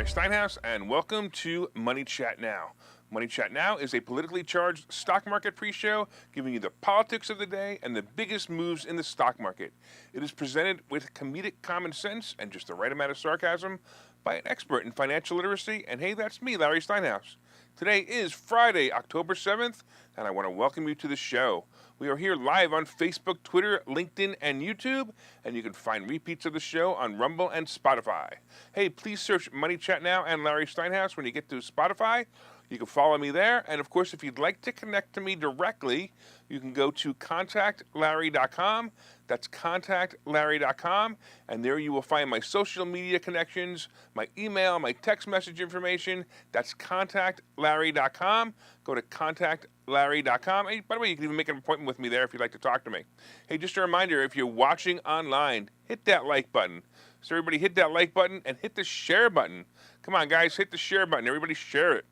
Steinhouse, and welcome to Money Chat Now. Money Chat Now is a politically charged stock market pre-show giving you the politics of the day and the biggest moves in the stock market. It is presented with comedic common sense and just the right amount of sarcasm by an expert in financial literacy, and hey, that's me, Larry Steinhouse. Today is Friday, October 7th, and I want to welcome you to the show. We are here live on Facebook, Twitter, LinkedIn, and YouTube, and you can find repeats of the show on Rumble and Spotify. Hey, please search Money Chat Now and Larry Steinhouse when you get to Spotify. You can follow me there, and of course, if you'd like to connect to me directly, you can go to contactlarry.com. That's contactlarry.com, and there you will find my social media connections, my email, my text message information. That's contactlarry.com. Go to contactlarry.com. Hey, by the way, you can even make an appointment with me there if you'd like to talk to me. Hey, just a reminder, if you're watching online, hit that like button. So everybody hit that like button and hit the share button. Come on, guys, hit the share button. Everybody share it.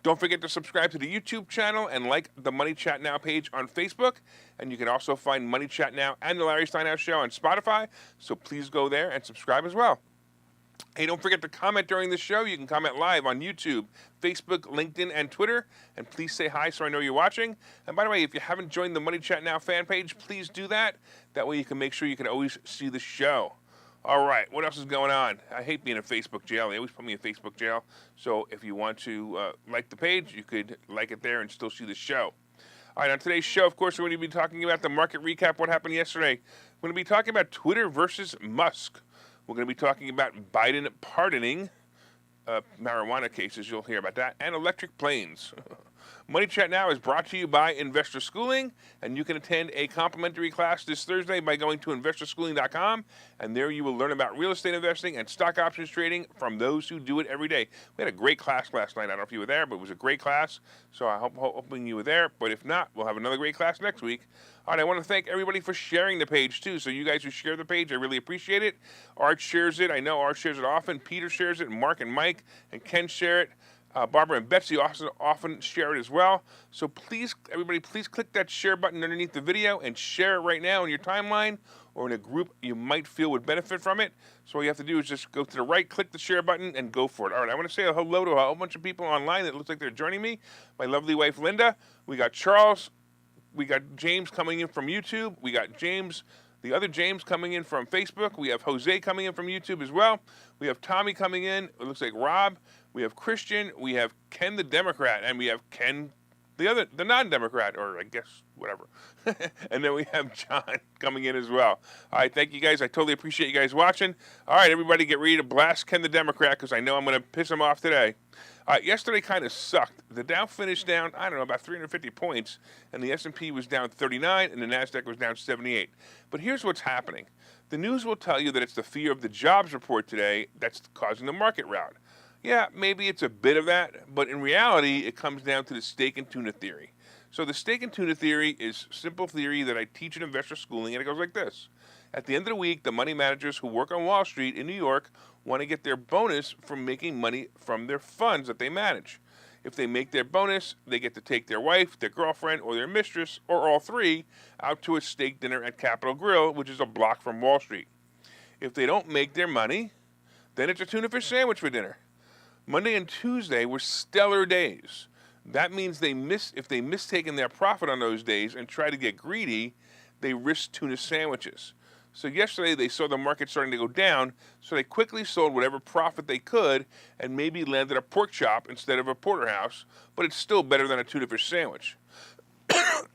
Don't forget to subscribe to the YouTube channel and like the Money Chat Now page on Facebook. And you can also find Money Chat Now and the Larry Steinhouse Show on Spotify. So please go there and subscribe as well. Hey, don't forget to comment during the show. You can comment live on YouTube, Facebook, LinkedIn, and Twitter. And please say hi so I know you're watching. And by the way, if you haven't joined the Money Chat Now fan page, please do that. That way you can make sure you can always see the show. All right, what else is going on? I hate being in Facebook jail. They always put me in Facebook jail. So if you want to like the page, you could like it there and still see the show. All right, on today's show, of course, we're going to be talking about the market recap, what happened yesterday. We're going to be talking about Twitter versus Musk. We're going to be talking about Biden pardoning marijuana cases. You'll hear about that. And electric planes. Money Chat Now is brought to you by Investor Schooling, and you can attend a complimentary class this Thursday by going to investorschooling.com, and there you will learn about real estate investing and stock options trading from those who do it every day. We had a great class last night. I don't know if you were there, but it was a great class, so I'm hoping you were there. But if not, we'll have another great class next week. All right, I want to thank everybody for sharing the page, too. So you guys who share the page, I really appreciate it. Art shares it. I know Art shares it often. Peter shares it. Mark and Mike and Ken share it. Barbara and Betsy also often share it as well. So please, everybody, please click that share button underneath the video and share it right now in your timeline or in a group you might feel would benefit from it. So all you have to do is just go to the right, click the share button, and go for it. All right, I want to say a hello to a whole bunch of people online that looks like they're joining me. My lovely wife, Linda. We got Charles. We got James coming in from YouTube. We got James, the other James, coming in from Facebook. We have Jose coming in from YouTube as well. We have Tommy coming in. It looks like Rob. We have Christian. We have Ken the Democrat. And we have Ken the non-Democrat, or I guess whatever. And then we have John coming in as well. All right, thank you guys. I totally appreciate you guys watching. All right, everybody get ready to blast Ken the Democrat because I know I'm going to piss him off today. Yesterday kind of sucked. The Dow finished down, I don't know, about 350 points, and the S&P was down 39, and the NASDAQ was down 78. But here's what's happening. The news will tell you that it's the fear of the jobs report today that's causing the market rout. Yeah, maybe it's a bit of that, but in reality, it comes down to the steak and tuna theory. So the steak and tuna theory is simple theory that I teach in Investor Schooling, and it goes like this. At the end of the week, the money managers who work on Wall Street in New York want to get their bonus from making money from their funds that they manage. If they make their bonus, they get to take their wife, their girlfriend, or their mistress, or all three, out to a steak dinner at Capitol Grill, which is a block from Wall Street. If they don't make their money, then it's a tuna fish sandwich for dinner. Monday and Tuesday were stellar days. That means if they mistaken their profit on those days and try to get greedy, they risk tuna sandwiches. So yesterday they saw the market starting to go down, so they quickly sold whatever profit they could and maybe landed a pork chop instead of a porterhouse, but it's still better than a tuna fish sandwich.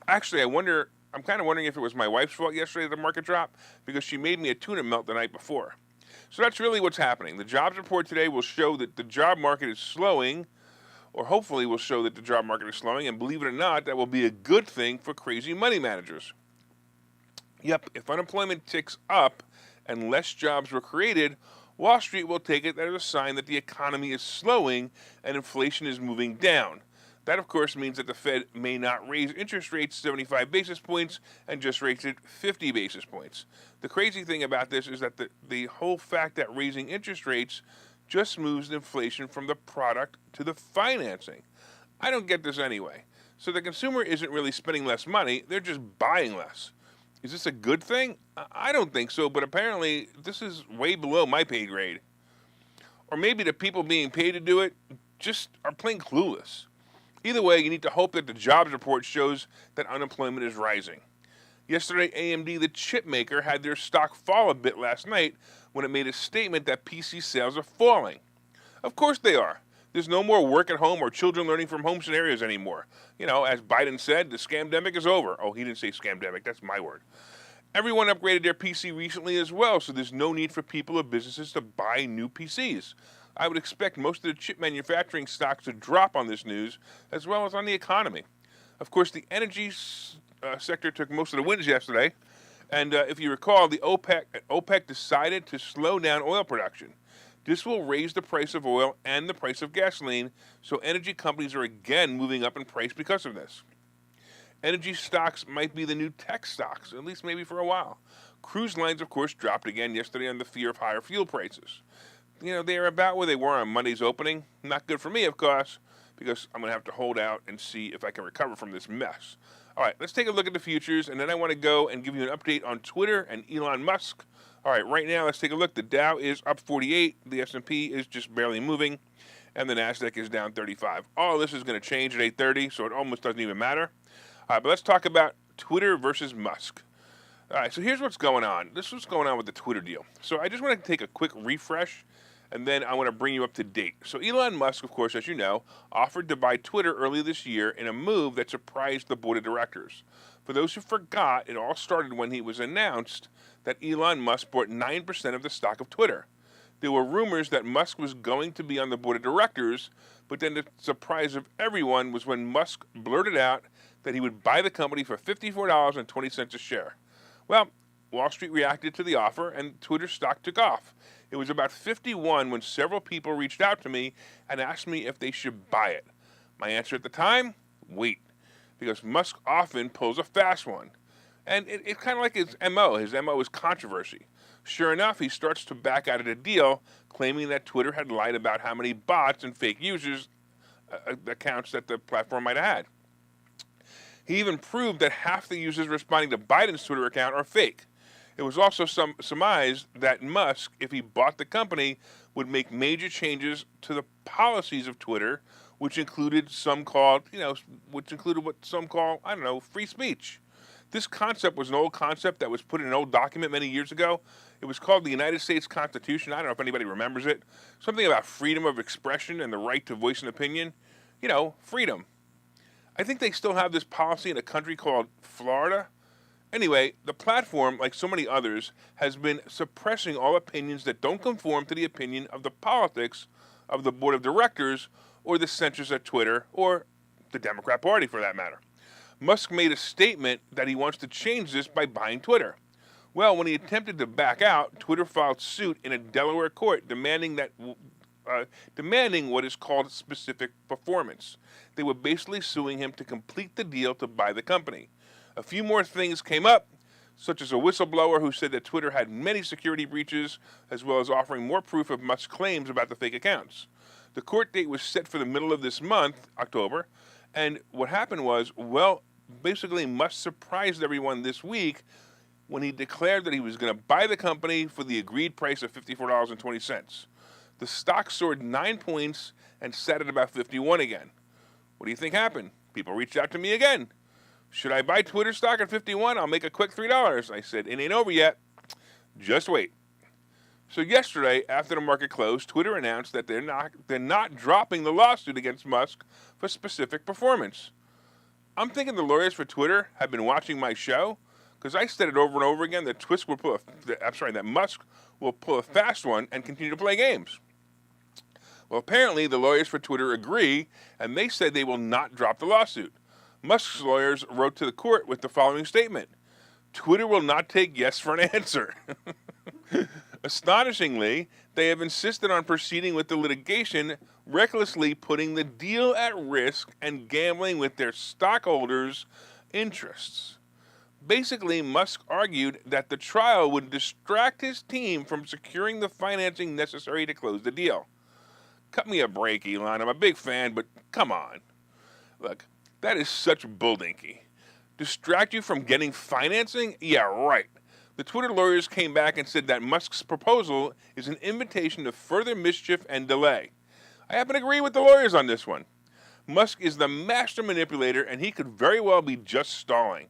Actually, I'm kind of wondering if it was my wife's fault yesterday that the market dropped because she made me a tuna melt the night before. So that's really what's happening. The jobs report today will show that the job market is slowing, or hopefully will show that the job market is slowing, and believe it or not, that will be a good thing for crazy money managers. Yep, if unemployment ticks up and less jobs were created, Wall Street will take it as a sign that the economy is slowing and inflation is moving down. That, of course, means that the Fed may not raise interest rates 75 basis points and just raise it 50 basis points. The crazy thing about this is that the whole fact that raising interest rates just moves inflation from the product to the financing. I don't get this anyway. So the consumer isn't really spending less money, they're just buying less. Is this a good thing? I don't think so, but apparently this is way below my pay grade. or maybe the people being paid to do it just are plain clueless. Either way, you need to hope that the jobs report shows that unemployment is rising. Yesterday, AMD, the chip maker, had their stock fall a bit last night when it made a statement that PC sales are falling. Of course they are. There's no more work at home or children learning from home scenarios anymore. As Biden said, the scamdemic is over. Oh, he didn't say scamdemic. That's my word. Everyone upgraded their PC recently as well, so there's no need for people or businesses to buy new PCs. I would expect most of the chip manufacturing stocks to drop on this news, as well as on the economy. Of course, the energy sector took most of the wins yesterday, and if you recall, the OPEC decided to slow down oil production. This will raise the price of oil and the price of gasoline, so energy companies are again moving up in price because of this. Energy stocks might be the new tech stocks, at least maybe for a while. Cruise lines, of course, dropped again yesterday on the fear of higher fuel prices. They are about where they were on Monday's opening. Not good for me, of course, because I'm going to have to hold out and see if I can recover from this mess. All right, let's take a look at the futures, and then I want to go and give you an update on Twitter and Elon Musk. All right, right now, let's take a look. The Dow is up 48, the S&P is just barely moving, and the NASDAQ is down 35. All of this is going to change at 8:30, so it almost doesn't even matter. All right, but let's talk about Twitter versus Musk. All right, so here's what's going on. This is what's going on with the Twitter deal. So I just want to take a quick refresh, and then I want to bring you up to date. So Elon Musk, of course, as you know, offered to buy Twitter earlier this year in a move that surprised the board of directors. For those who forgot, it all started when it was announced that Elon Musk bought 9% of the stock of Twitter. There were rumors that Musk was going to be on the board of directors, but then the surprise of everyone was when Musk blurted out that he would buy the company for $54.20 a share. Well, Wall Street reacted to the offer, and Twitter stock took off. It was about 51 when several people reached out to me and asked me if they should buy it. My answer at the time? Wait, because Musk often pulls a fast one. And it's kind of like his MO. His MO is controversy. Sure enough, he starts to back out of the deal, claiming that Twitter had lied about how many bots and fake users accounts that the platform might have had. He even proved that half the users responding to Biden's Twitter account are fake. It was also surmised that Musk, if he bought the company, would make major changes to the policies of Twitter, which included what some call, free speech. This concept was an old concept that was put in an old document many years ago. It was called the United States Constitution. I don't know if anybody remembers it. Something about freedom of expression and the right to voice an opinion. Freedom. I think they still have this policy in a country called Florida. Anyway, the platform, like so many others, has been suppressing all opinions that don't conform to the opinion of the politics of the board of directors or the censors at Twitter or the Democrat Party, for that matter. Musk made a statement that he wants to change this by buying Twitter. Well, when he attempted to back out, Twitter filed suit in a Delaware court demanding what is called specific performance. They were basically suing him to complete the deal to buy the company. A few more things came up, such as a whistleblower who said that Twitter had many security breaches, as well as offering more proof of Musk's claims about the fake accounts. The court date was set for the middle of this month, October, and what happened was, basically Musk surprised everyone this week when he declared that he was going to buy the company for the agreed price of $54.20. The stock soared 9 points and sat at about 51 again. What do you think happened? People reached out to me again. Should I buy Twitter stock at 51? I'll make a quick $3. I said, it ain't over yet. Just wait. So yesterday, after the market closed, Twitter announced that they're not dropping the lawsuit against Musk for specific performance. I'm thinking the lawyers for Twitter have been watching my show, because I said it over and over again that Musk will pull a fast one and continue to play games. Well, apparently the lawyers for Twitter agree, and they said they will not drop the lawsuit. Musk's lawyers wrote to the court with the following statement: Twitter will not take yes for an answer. Astonishingly, they have insisted on proceeding with the litigation, recklessly putting the deal at risk and gambling with their stockholders' interests. Basically, Musk argued that the trial would distract his team from securing the financing necessary to close the deal. Cut me a break, Elon. I'm a big fan, but come on. Look, that is such bulldinky. Distract you from getting financing? Yeah, right. The Twitter lawyers came back and said that Musk's proposal is an invitation to further mischief and delay. I happen to agree with the lawyers on this one. Musk is the master manipulator, and he could very well be just stalling.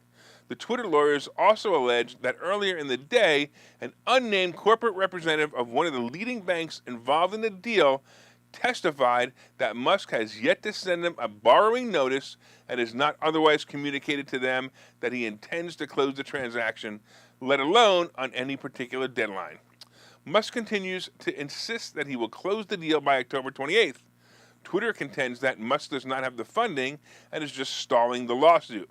The Twitter lawyers also alleged that earlier in the day, an unnamed corporate representative of one of the leading banks involved in the deal testified that Musk has yet to send them a borrowing notice and has not otherwise communicated to them that he intends to close the transaction, let alone on any particular deadline. Musk continues to insist that he will close the deal by October 28th. Twitter contends that Musk does not have the funding and is just stalling the lawsuit.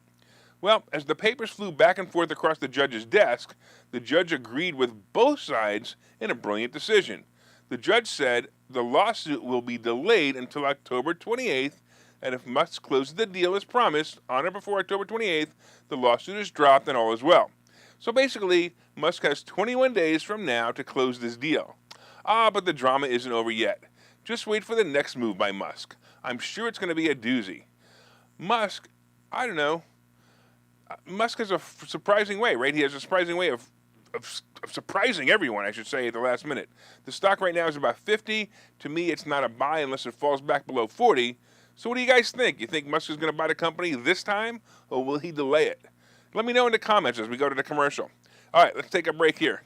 Well, as the papers flew back and forth across the judge's desk, the judge agreed with both sides in a brilliant decision. The judge said the lawsuit will be delayed until October 28th, and if Musk closes the deal as promised on or before October 28th, the lawsuit is dropped and all is well. So basically, Musk has 21 days from now to close this deal. But the drama isn't over yet. Just wait for the next move by Musk. I'm sure it's going to be a doozy. Musk has a surprising way, right? He has a surprising way of surprising everyone, I should say, at the last minute. The stock right now is about 50. To me, it's not a buy unless it falls back below 40. So what do you guys think? You think Musk is going to buy the company this time, or will he delay it? Let me know in the comments as we go to the commercial. All right, let's take a break here.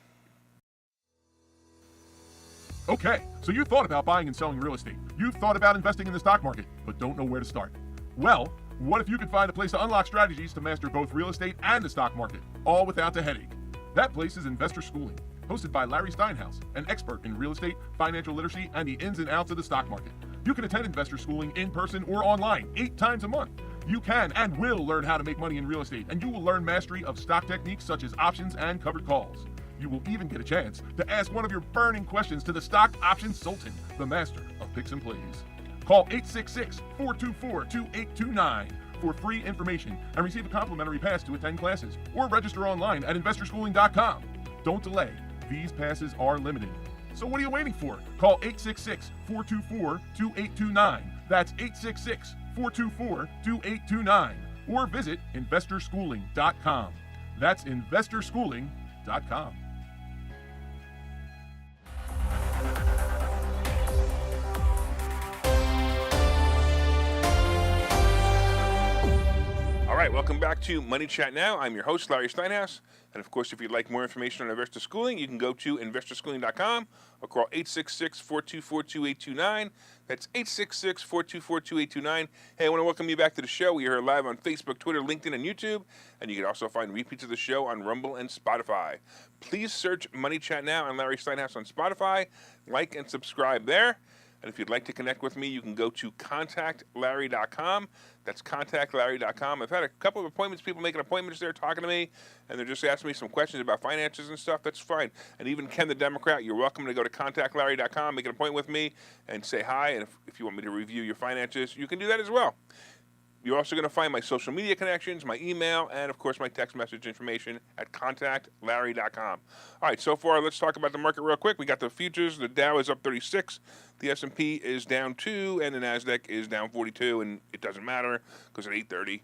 Okay, so you thought about buying and selling real estate. You've thought about investing in the stock market, but don't know where to start. Well, what if you could find a place to unlock strategies to master both real estate and the stock market, all without the headache? That place is Investor Schooling, hosted by Larry Steinhouse, an expert in real estate, financial literacy, and the ins and outs of the stock market. You can attend Investor Schooling in person or online 8 times a month. You can and will learn how to make money in real estate, and you will learn mastery of stock techniques such as options and covered calls. You will even get a chance to ask one of your burning questions to the stock option sultan, the master of picks and plays. Call 866-424-2829 for free information and receive a complimentary pass to attend classes, or register online at investorschooling.com. Don't delay. These passes are limited. So what are you waiting for? Call 866-424-2829. That's 866-424-2829. Or visit investorschooling.com. That's investorschooling.com. All right, welcome back to Money Chat Now. I'm your host, Larry Steinhouse. And of course, if you'd like more information on Investor Schooling, you can go to investorschooling.com or call 866-424-2829. That's 866-424-2829. Hey, I want to welcome you back to the show. We are live on Facebook, Twitter, LinkedIn, and YouTube. And you can also find repeats of the show on Rumble and Spotify. Please search Money Chat Now and Larry Steinhouse on Spotify. Like and subscribe there. And if you'd like to connect with me, you can go to contactlarry.com. That's contactlarry.com. I've had a couple of appointments, people making appointments there talking to me, and they're just asking me some questions about finances and stuff. That's fine. And even Ken the Democrat, you're welcome to go to contactlarry.com, make an appointment with me, and say hi. And if you want me to review your finances, you can do that as well. You're also going to find my social media connections, my email, and, of course, my text message information at contactlarry.com. All right, so far, let's talk about the market real quick. We got the futures. The Dow is up 36. The S&P is down 2, and the NASDAQ is down 42, and it doesn't matter because at 8:30,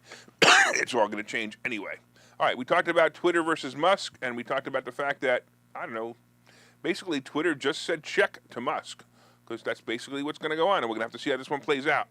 it's all going to change anyway. All right, we talked about Twitter versus Musk, and we talked about the fact that, basically Twitter just said check to Musk because that's basically what's going to go on, and we're going to have to see how this one plays out.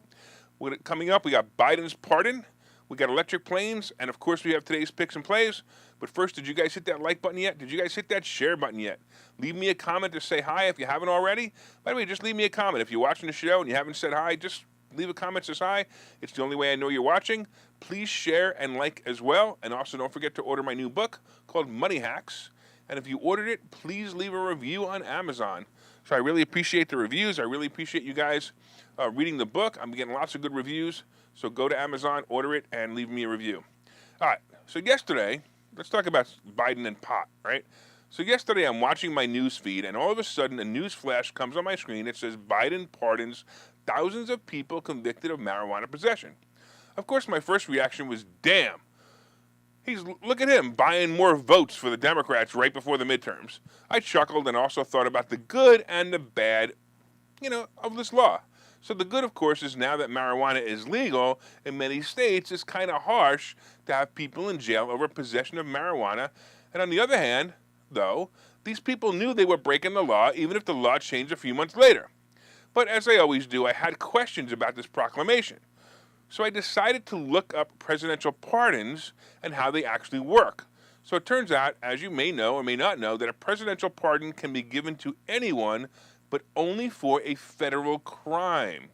Coming up, we got Biden's pardon, we got electric planes, and of course we have today's picks and plays. But first, did you guys hit that like button yet? Did you guys hit that share button yet? Leave me a comment to say hi if you haven't already. By the way, just leave me a comment. If you're watching the show and you haven't said hi, just leave a comment that says hi. It's the only way I know you're watching. Please share and like as well. And also don't forget to order my new book called Money Hacks. And if you ordered it, please leave a review on Amazon. So I really appreciate the reviews. I really appreciate you guys reading the book. I'm getting lots of good reviews. So go to Amazon, order it, and leave me a review. All right. So yesterday, let's talk about Biden and pot, right? So yesterday, I'm watching my news feed, and all of a sudden, a news flash comes on my screen. It says Biden pardons thousands of people convicted of marijuana possession. Of course, my first reaction was, damn. Look at him buying more votes for the Democrats right before the midterms. I chuckled and also thought about the good and the bad, of this law. So the good, of course, is now that marijuana is legal in many states, it's kind of harsh to have people in jail over possession of marijuana. And on the other hand, though, these people knew they were breaking the law even if the law changed a few months later. But as I always do, I had questions about this proclamation. So I decided to look up presidential pardons and how they actually work. So it turns out, as you may know or may not know, that a presidential pardon can be given to anyone, but only for a federal crime.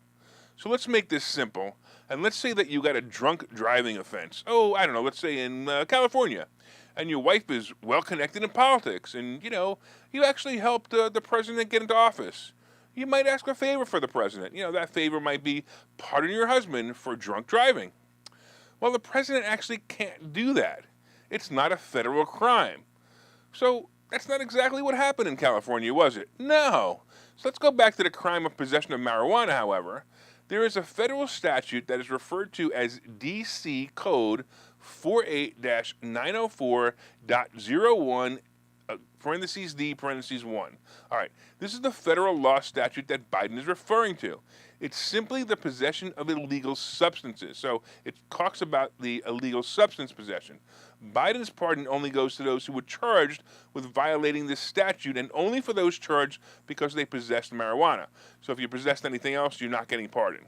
So let's make this simple. And let's say that you got a drunk driving offense. Oh, I don't know, let's say in California. And your wife is well connected in politics. And, you actually helped the president get into office. You might ask a favor for the president. That favor might be pardon your husband for drunk driving. Well, the president actually can't do that. It's not a federal crime. So that's not exactly what happened in California, was it? No. So let's go back to the crime of possession of marijuana, however. There is a federal statute that is referred to as D.C. Code 48-904.01, parentheses D, parentheses 1. All right, this is the federal law statute that Biden is referring to. It's simply the possession of illegal substances. So it talks about the illegal substance possession. Biden's pardon only goes to those who were charged with violating this statute, and only for those charged because they possessed marijuana. So if you possessed anything else, you're not getting pardoned.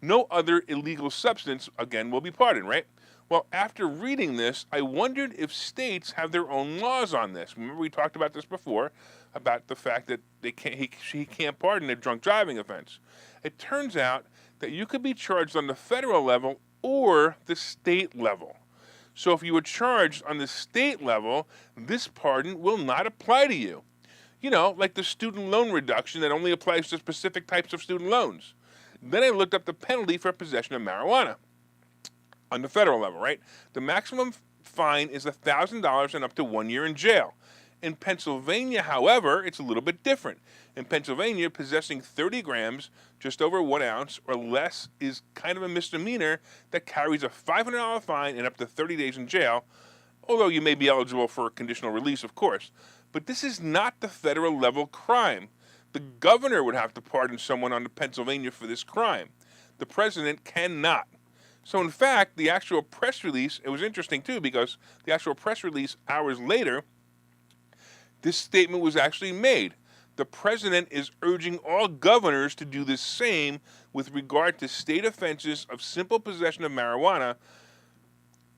No other illegal substance, again, will be pardoned, right? Well, after reading this, I wondered if states have their own laws on this. Remember, we talked about this before, about the fact that he can't pardon a drunk driving offense. It turns out that you could be charged on the federal level or the state level. So if you were charged on the state level, this pardon will not apply to you. Like the student loan reduction that only applies to specific types of student loans. Then I looked up the penalty for possession of marijuana on the federal level, right? The maximum fine is $1,000 and up to 1 year in jail. In Pennsylvania, however, it's a little bit different. In Pennsylvania, possessing 30 grams, just over 1 ounce, or less is kind of a misdemeanor that carries a $500 fine and up to 30 days in jail, although you may be eligible for conditional release, of course. But this is not the federal level crime. The governor would have to pardon someone under Pennsylvania for this crime. The president cannot. So in fact, the actual press release, it was interesting too, because the actual press release hours later, this statement was actually made. The president is urging all governors to do the same with regard to state offenses of simple possession of marijuana,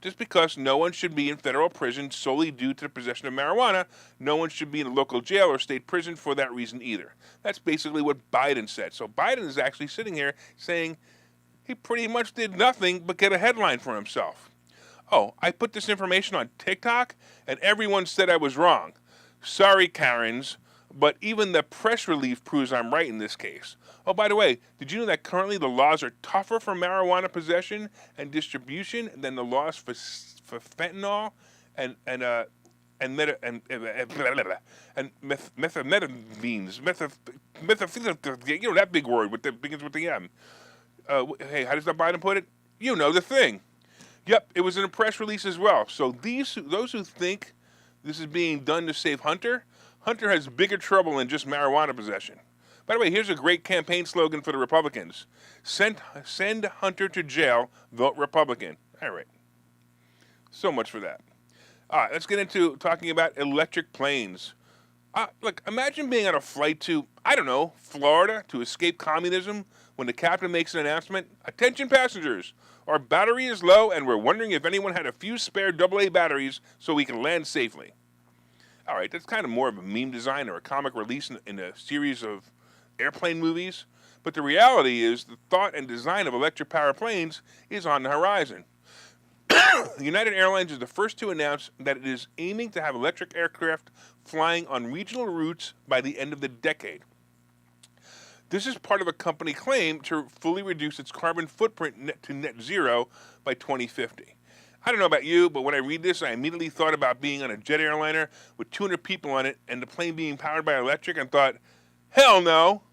just because no one should be in federal prison solely due to the possession of marijuana. No one should be in a local jail or state prison for that reason either. That's basically what Biden said. So Biden is actually sitting here saying he pretty much did nothing but get a headline for himself. Oh, I put this information on TikTok and everyone said I was wrong. Sorry, Karens, but even the press release proves I'm right in this case. Oh, by the way, did you know that currently the laws are tougher for marijuana possession and distribution than the laws for fentanyl and methamphetamines, that big word that begins with the M. Hey, how does that Biden put it? You know the thing. Yep, it was in a press release as well. So those who think this is being done to save Hunter, Hunter has bigger trouble than just marijuana possession. By the way, here's a great campaign slogan for the Republicans. Send Hunter to jail, vote Republican. All right. So much for that. All right, let's get into talking about electric planes. Look, imagine being on a flight to, I don't know, Florida to escape communism when the captain makes an announcement. Attention passengers, our battery is low and we're wondering if anyone had a few spare AA batteries so we can land safely. All right, that's kind of more of a meme design or a comic release in a series of airplane movies. But the reality is the thought and design of electric power planes is on the horizon. United Airlines is the first to announce that it is aiming to have electric aircraft flying on regional routes by the end of the decade. This is part of a company claim to fully reduce its carbon footprint to net zero by 2050. I don't know about you, but when I read this, I immediately thought about being on a jet airliner with 200 people on it and the plane being powered by electric and thought, hell no.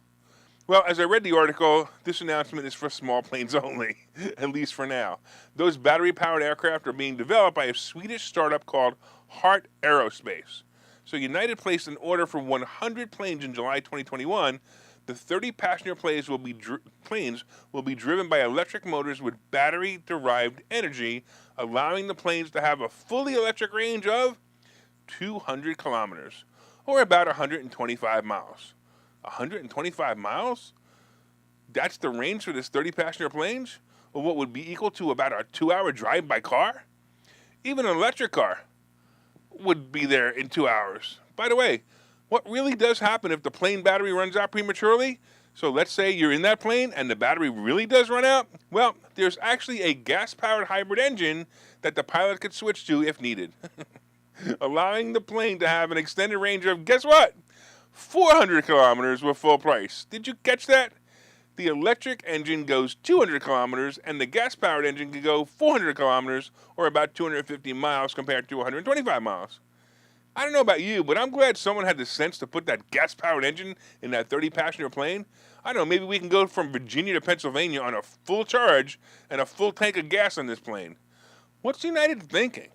Well, as I read the article, this announcement is for small planes only, at least for now. Those battery-powered aircraft are being developed by a Swedish startup called Heart Aerospace. So United placed an order for 100 planes in July 2021. The 30-passenger planes will be driven by electric motors with battery-derived energy, allowing the planes to have a fully electric range of 200 kilometers, or about 125 miles. 125 miles? That's the range for this 30-passenger plane? Or what would be equal to about a 2-hour drive by car? Even an electric car would be there in 2 hours. By the way, what really does happen if the plane battery runs out prematurely? So let's say you're in that plane and the battery really does run out. Well, there's actually a gas-powered hybrid engine that the pilot could switch to if needed, allowing the plane to have an extended range of, guess what? 400 kilometers with full price. Did you catch that? The electric engine goes 200 kilometers and the gas-powered engine can go 400 kilometers, or about 250 miles compared to 125 miles. I don't know about you, but I'm glad someone had the sense to put that gas-powered engine in that 30-passenger plane. I don't know, maybe we can go from Virginia to Pennsylvania on a full charge and a full tank of gas on this plane. What's United thinking?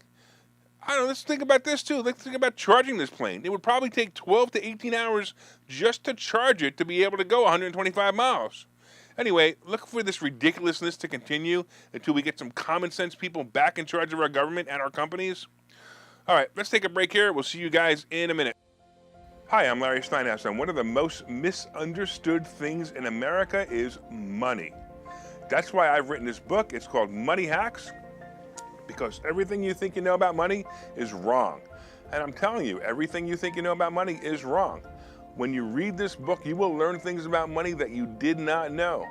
I don't know, let's think about this too. Let's think about charging this plane. It would probably take 12 to 18 hours just to charge it to be able to go 125 miles. Anyway, look for this ridiculousness to continue until we get some common sense people back in charge of our government and our companies. All right, let's take a break here. We'll see you guys in a minute. Hi, I'm Larry Steinhouse, and one of the most misunderstood things in America is money. That's why I've written this book. It's called Money Hacks, because everything you think you know about money is wrong. And I'm telling you, everything you think you know about money is wrong. When you read this book, you will learn things about money that you did not know.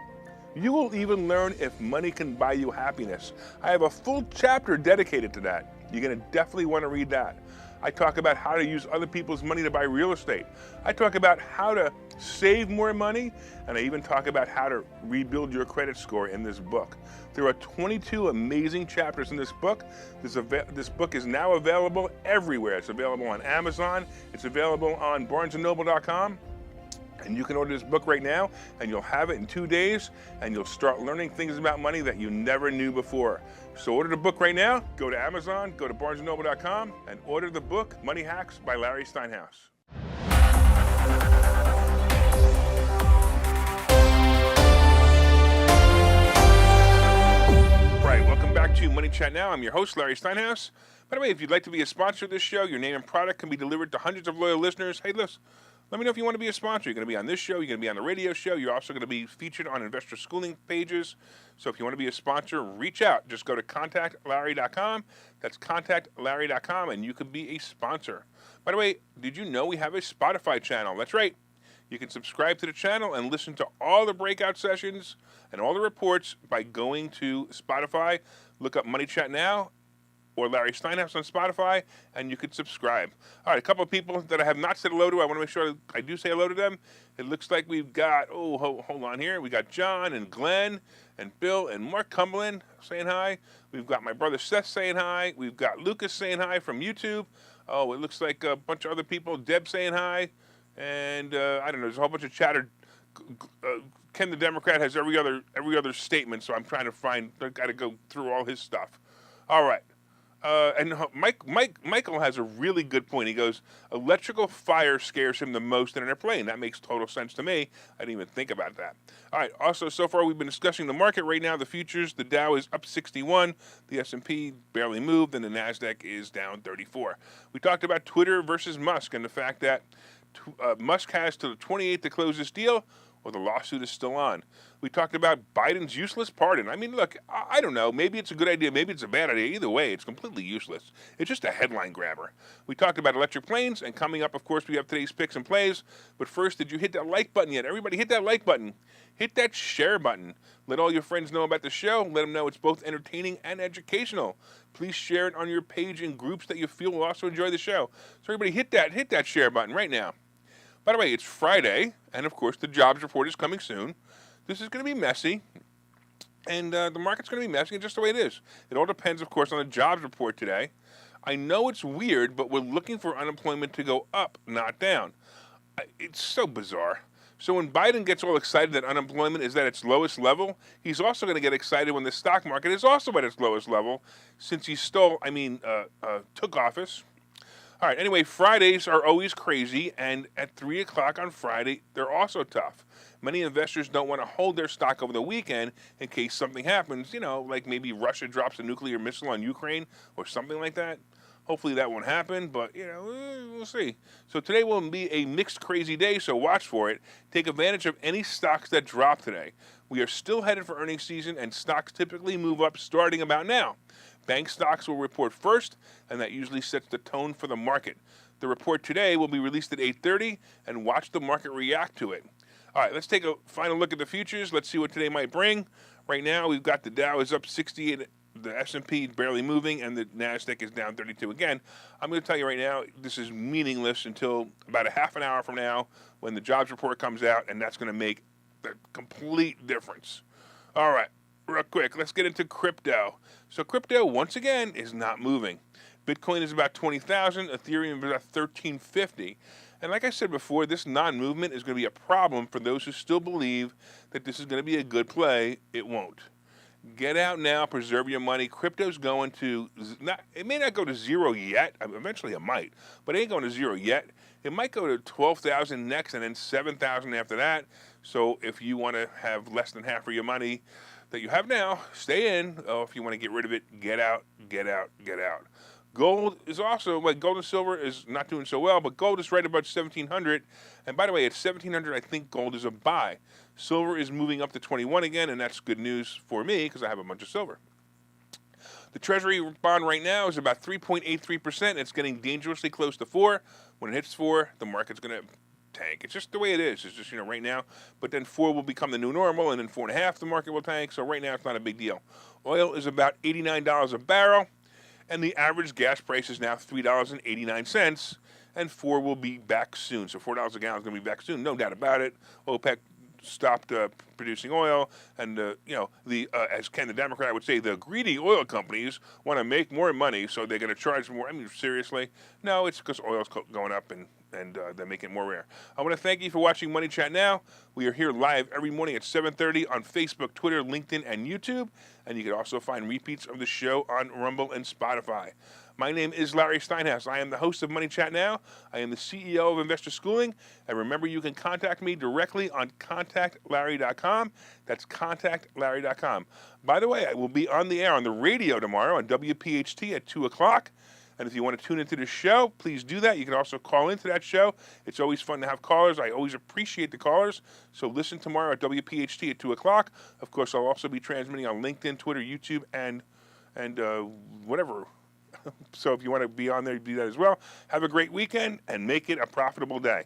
You will even learn if money can buy you happiness. I have a full chapter dedicated to that. You're going to definitely want to read that. I talk about how to use other people's money to buy real estate. I talk about how to save more money, and I even talk about how to rebuild your credit score in this book. There are 22 amazing chapters in this book. This book is now available everywhere. It's available on Amazon. It's available on barnesandnoble.com. And you can order this book right now, and you'll have it in 2 days, and you'll start learning things about money that you never knew before. So order the book right now. Go to Amazon, go to barnesandnoble.com, and order the book, Money Hacks by Larry Steinhouse. Right, welcome back to Money Chat Now. I'm your host, Larry Steinhouse. By the way, if you'd like to be a sponsor of this show, your name and product can be delivered to hundreds of loyal listeners. Hey, listen. Let me know if you want to be a sponsor. You're going to be on this show. You're going to be on the radio show. You're also going to be featured on investor schooling pages. So if you want to be a sponsor, reach out. Just go to contactlarry.com. That's contactlarry.com, and you can be a sponsor. By the way, did you know we have a Spotify channel? That's right. You can subscribe to the channel and listen to all the breakout sessions and all the reports by going to Spotify. Look up Money Chat Now or Larry Steinhouse on Spotify, and you can subscribe. All right, a couple of people that I have not said hello to. I want to make sure I do say hello to them. It looks like we've got, hold on here. We got John and Glenn and Bill and Mark Cumberland saying hi. We've got my brother Seth saying hi. We've got Lucas saying hi from YouTube. Oh, it looks like a bunch of other people. Deb saying hi. And I don't know, there's a whole bunch of chatter. Ken the Democrat has every other statement, so I'm trying to find, I've got to go through all his stuff. All right. And Michael has a really good point. He goes, electrical fire scares him the most in an airplane. That makes total sense to me. I didn't even think about that. All right. Also, so far we've been discussing the market right now. The futures, the Dow is up 61. The S&P barely moved, and the NASDAQ is down 34. We talked about Twitter versus Musk and the fact that Musk has till the 28th to close this deal, or the lawsuit is still on. We talked about Biden's useless pardon. I mean, look, I don't know. Maybe it's a good idea. Maybe it's a bad idea. Either way, it's completely useless. It's just a headline grabber. We talked about electric planes, and coming up, of course, we have today's picks and plays. But first, did you hit that like button yet? Everybody hit that like button. Hit that share button. Let all your friends know about the show. Let them know it's both entertaining and educational. Please share it on your page in groups that you feel will also enjoy the show. So everybody hit that share button right now. By the way, it's Friday, and of course, the jobs report is coming soon. This is going to be messy, and the market's going to be messy, just the way it is. It all depends, of course, on the jobs report today. I know it's weird, but we're looking for unemployment to go up, not down. It's so bizarre. So when Biden gets all excited that unemployment is at its lowest level, he's also going to get excited when the stock market is also at its lowest level, since he took office. All right, anyway, Fridays are always crazy, and at 3 o'clock on Friday, they're also tough. Many investors don't want to hold their stock over the weekend in case something happens, like maybe Russia drops a nuclear missile on Ukraine or something like that. Hopefully that won't happen, but, we'll see. So today will be a mixed, crazy day, so watch for it. Take advantage of any stocks that drop today. We are still headed for earnings season, and stocks typically move up starting about now. Bank stocks will report first, and that usually sets the tone for the market. The report today will be released at 8:30, and watch the market react to it. All right, let's take a final look at the futures. Let's see what today might bring. Right now, we've got the Dow is up 68, the S&P barely moving, and the NASDAQ is down 32 again. I'm going to tell you right now, this is meaningless until about a half an hour from now when the jobs report comes out, and that's going to make the complete difference. All right, real quick, let's get into crypto. So crypto, once again, is not moving. Bitcoin is about 20,000, Ethereum is about 1350. And like I said before, this non-movement is going to be a problem for those who still believe that this is going to be a good play. It won't. Get out now, preserve your money. Crypto's going to, it may not go to zero yet. Eventually it might, but it ain't going to zero yet. It might go to 12,000 next and then 7,000 after that. So if you want to have less than half of your money that you have now, stay in. Oh, if you want to get rid of it, get out, get out, get out. Gold is also, like gold and silver is not doing so well, but gold is right about 1,700. And by the way, at 1,700, I think gold is a buy. Silver is moving up to 21 again, and that's good news for me because I have a bunch of silver. The Treasury bond right now is about 3.83%. It's getting dangerously close to 4. When it hits 4, the market's going to tank. It's just the way it is. It's just, right now. But then 4 will become the new normal, and then 4.5, the market will tank. So right now, it's not a big deal. Oil is about $89 a barrel. And the average gas price is now $3.89, and 4 will be back soon. So $4 a gallon is going to be back soon, no doubt about it. OPEC stopped producing oil, and as Ken the Democrat would say, the greedy oil companies want to make more money, so they're going to charge more. I mean, seriously? No, it's because oil's going up and they're making it more rare. I want to thank you for watching Money Chat Now. We are here live every morning at 7:30 on Facebook, Twitter, LinkedIn, and YouTube. And you can also find repeats of the show on Rumble and Spotify. My name is Larry Steinhouse. I am the host of Money Chat Now. I am the CEO of Investor Schooling. And remember, you can contact me directly on contactlarry.com. That's contactlarry.com. By the way, I will be on the air on the radio tomorrow on WPHT at 2 o'clock. And if you want to tune into the show, please do that. You can also call into that show. It's always fun to have callers. I always appreciate the callers. So listen tomorrow at WPHT at 2 o'clock. Of course, I'll also be transmitting on LinkedIn, Twitter, YouTube, and whatever. So if you want to be on there, do that as well. Have a great weekend and make it a profitable day.